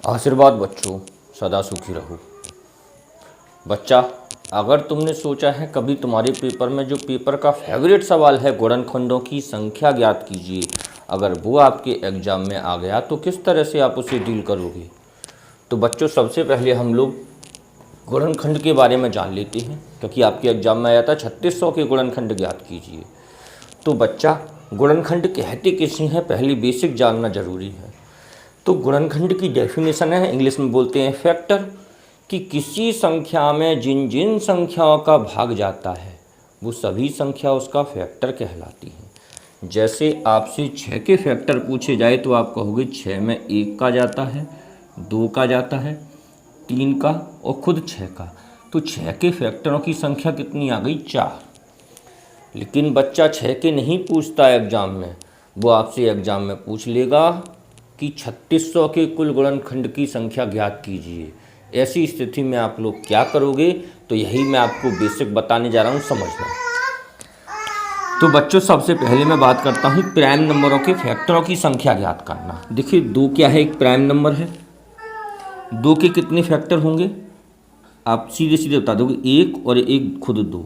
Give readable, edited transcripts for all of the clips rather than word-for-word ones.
आशीर्वाद बच्चों, सदा सुखी रहो। बच्चा, अगर तुमने सोचा है कभी तुम्हारे पेपर में जो पेपर का फेवरेट सवाल है गुणनखंडों की संख्या ज्ञात कीजिए, अगर वो आपके एग्जाम में आ गया तो किस तरह से आप उसे डील करोगे। तो बच्चों, सबसे पहले हम लोग गुणनखंड के बारे में जान लेते हैं, क्योंकि आपके एग्जाम में आया था 3600 के गुणनखंड ज्ञात कीजिए। तो बच्चा, गुणनखंड कहते किसे हैं पहले बेसिक जानना जरूरी है। तो गुणनखंड की डेफिनेशन है, इंग्लिश में बोलते हैं फैक्टर, कि किसी संख्या में जिन जिन संख्याओं का भाग जाता है वो सभी संख्या उसका फैक्टर कहलाती है। जैसे आपसे 6 के फैक्टर पूछे जाए तो आप कहोगे 6 में 1 का जाता है, 2 का जाता है, 3 का और खुद 6 का। तो 6 के फैक्टरों की संख्या कितनी आ गई? 4। लेकिन बच्चा 6 के नहीं पूछता है एग्जाम में, वो आपसे एग्जाम में पूछ लेगा कि 3600 के कुल गुणनखंड की संख्या ज्ञात कीजिए। ऐसी स्थिति में आप लोग क्या करोगे? तो यही मैं आपको बेसिक बताने जा रहा हूँ, समझना। तो बच्चों, सबसे पहले मैं बात करता हूँ प्राइम नंबरों के फैक्टरों की संख्या ज्ञात करना। देखिए, 2 क्या है? एक प्राइम नंबर है। 2 के कितने फैक्टर होंगे? आप सीधे सीधे बता दोगे, 1 और 1 खुद 2।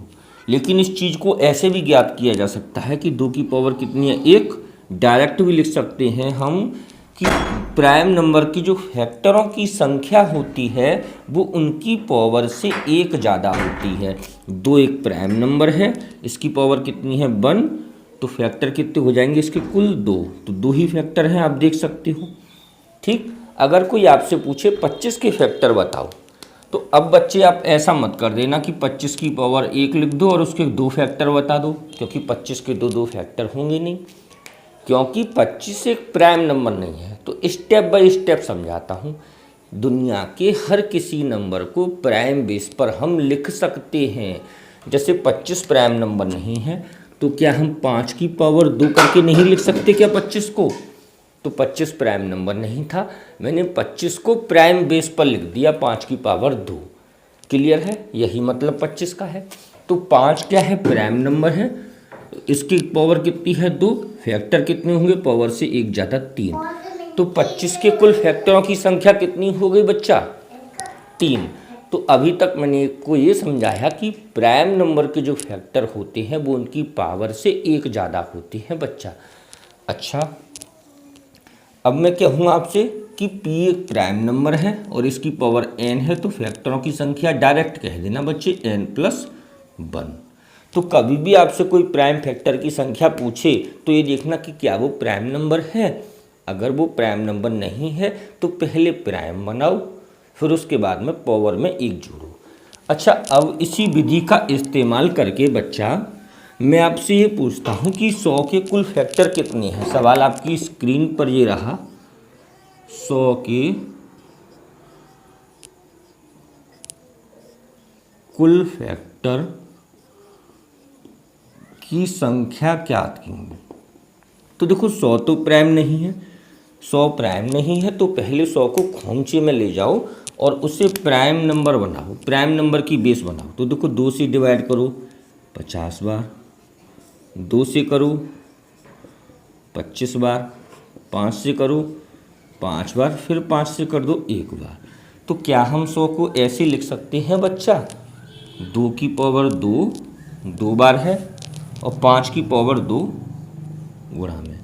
लेकिन इस चीज़ को ऐसे भी ज्ञात किया जा सकता है कि 2 की पावर कितनी है? 1। डायरेक्ट भी लिख सकते हैं हम कि प्राइम नंबर की जो फैक्टरों की संख्या होती है वो उनकी पावर से 1 ज़्यादा होती है। 2 एक प्राइम नंबर है, इसकी पावर कितनी है? 1। तो फैक्टर कितने हो जाएंगे इसके? कुल 2। तो 2 ही फैक्टर हैं, आप देख सकते हो। ठीक। अगर कोई आपसे पूछे 25 के फैक्टर बताओ, तो अब बच्चे आप ऐसा मत कर देना कि 25 की पावर 1 लिख दो और उसके 2 फैक्टर बता दो, क्योंकि 25 के 2 फैक्टर होंगे नहीं, क्योंकि 25 एक प्राइम नंबर नहीं है। तो स्टेप बाय स्टेप समझाता हूँ। दुनिया के हर किसी नंबर को प्राइम बेस पर हम लिख सकते हैं। जैसे 25 प्राइम नंबर नहीं है तो क्या हम 5 की पावर 2 करके नहीं लिख सकते क्या 25 को? तो 25 प्राइम नंबर नहीं था, मैंने 25 को प्राइम बेस पर लिख दिया 5 की पावर 2। क्लियर है? यही मतलब 25 का है। तो 5 क्या है? प्राइम नंबर है। इसकी पावर कितनी है? 2। फैक्टर कितने होंगे? पावर से 1 ज़्यादा 3। तो 25 के कुल फैक्टरों की संख्या कितनी हो गई बच्चा? 3। तो अभी तक मैंने आपको ये समझाया कि प्राइम नंबर के जो फैक्टर होते हैं वो उनकी पावर से 1 ज़्यादा होती है बच्चा। अच्छा, अब मैं कहूँगा आपसे कि p एक प्राइम नंबर है और इसकी पावर n है, तो फैक्टरों की संख्या डायरेक्ट कह देना बच्चे n+1। तो कभी भी आपसे कोई प्राइम फैक्टर की संख्या पूछे तो ये देखना कि क्या वो प्राइम नंबर है। अगर वो प्राइम नंबर नहीं है तो पहले प्राइम बनाओ, फिर उसके बाद में पावर में 1 जोड़ो। अच्छा, अब इसी विधि का इस्तेमाल करके बच्चा मैं आपसे ये पूछता हूँ कि 100 के कुल फैक्टर कितने हैं। सवाल आपकी स्क्रीन पर ये रहा, 100 के कुल फैक्टर की संख्या क्या कीजिए। तो देखो, 100 तो प्राइम नहीं है, 100 प्राइम नहीं है तो पहले 100 को खोमचे में ले जाओ और उसे प्राइम नंबर बनाओ, प्राइम नंबर की बेस बनाओ। तो देखो, 2 से डिवाइड करो 50 बार, 2 से करो 25 बार, 5 से करो 5 बार, फिर 5 से कर दो 1 बार। तो क्या हम 100 को ऐसे लिख सकते हैं बच्चा? 2 की पावर 2 2 बार है और 5 की पावर 2 गुणा में।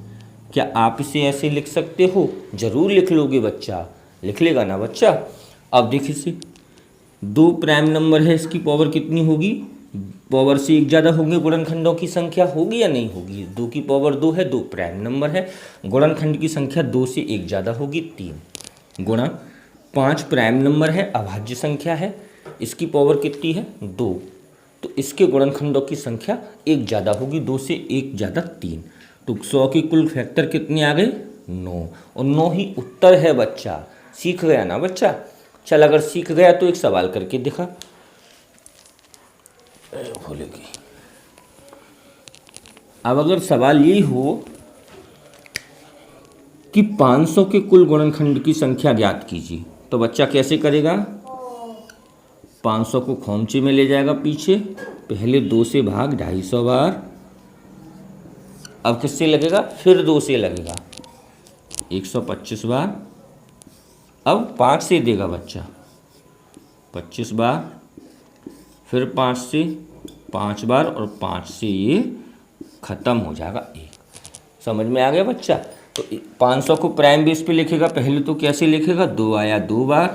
क्या आप इसे ऐसे लिख सकते हो? जरूर लिख लोगे बच्चा, लिख लेगा ना बच्चा। अब देखिए इसे, 2 प्राइम नंबर है, इसकी पावर कितनी होगी? पावर से 1 ज़्यादा होंगे, गुणनखंडों की संख्या होगी या नहीं होगी? 2 की पावर 2 है, 2 प्राइम नंबर है, गुणनखंड की संख्या 2 से 1 ज़्यादा होगी 3 गुणा 5 प्राइम नंबर है, अभाज्य संख्या है, इसकी पावर कितनी है? 2। तो इसके गुणनखंडों की संख्या 1 ज़्यादा होगी, 2 से 1 ज़्यादा 3। तो 100 के कुल फैक्टर कितने आ गए? 9। और 9 ही उत्तर है बच्चा। सीख गया ना बच्चा? चल, अगर सीख गया तो एक सवाल करके दिखा। भूलेगी। अब अगर सवाल ये हो कि 500 के कुल गुणनखंड की संख्या ज्ञात कीजिए, तो बच्चा कैसे करेगा? 500 को खोमचे में ले जाएगा पीछे, पहले 2 से भाग 250 बार, अब किससे लगेगा? फिर 2 से लगेगा 125 बार, अब 5 से देगा बच्चा 25 बार, फिर 5 से 5 बार, और 5 से ये ख़त्म हो जाएगा 1। समझ में आ गया बच्चा? तो 500 को प्राइम बेस पे लिखेगा पहले तो कैसे लिखेगा, 2 आया 2 बार,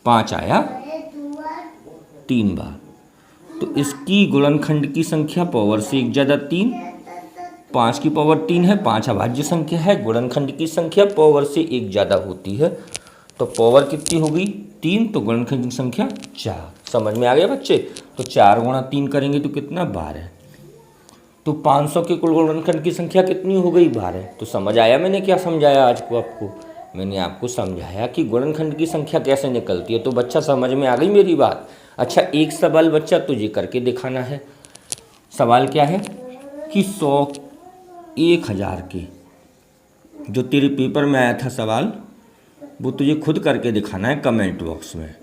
5 आया 3 बार। तो इसकी गुणनखंड की संख्या पावर से 1 ज़्यादा 3, 5 की पावर 3 है, 5 अभाज्य संख्या है, गुणनखंड की संख्या पावर से 1 ज़्यादा होती है, तो पावर कितनी हो गई 3, तो गुणनखंड की संख्या 4। समझ में आ गया बच्चे? तो 4 गुणा 3 करेंगे तो कितना 12। तो 500 के कुल गुणनखंड की संख्या कितनी हो गई 12। तो समझ आया मैंने क्या समझाया आज को आपको? मैंने आपको समझाया कि गुणनखंड की संख्या कैसे निकलती है। तो बच्चा समझ में आ गई मेरी बात? अच्छा, एक सवाल बच्चा तुझे करके दिखाना है। सवाल क्या है कि 100, 1000 के जो तेरे पेपर में आया था सवाल, वो तुझे खुद करके दिखाना है कमेंट बॉक्स में।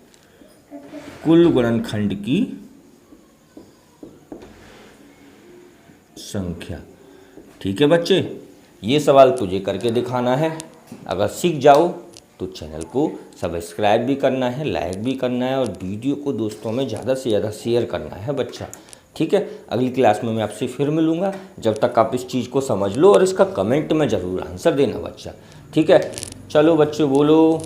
कुल गुणनखंड की संख्या, ठीक है बच्चे? ये सवाल तुझे करके दिखाना है। अगर सीख जाओ तो चैनल को सब्सक्राइब भी करना है, लाइक भी करना है, और वीडियो को दोस्तों में ज़्यादा से ज़्यादा शेयर करना है बच्चा, ठीक है? अगली क्लास में मैं आपसे फिर मिलूँगा। जब तक आप इस चीज़ को समझ लो, और इसका कमेंट में ज़रूर आंसर देना बच्चा, ठीक है? चलो बच्चों, बोलो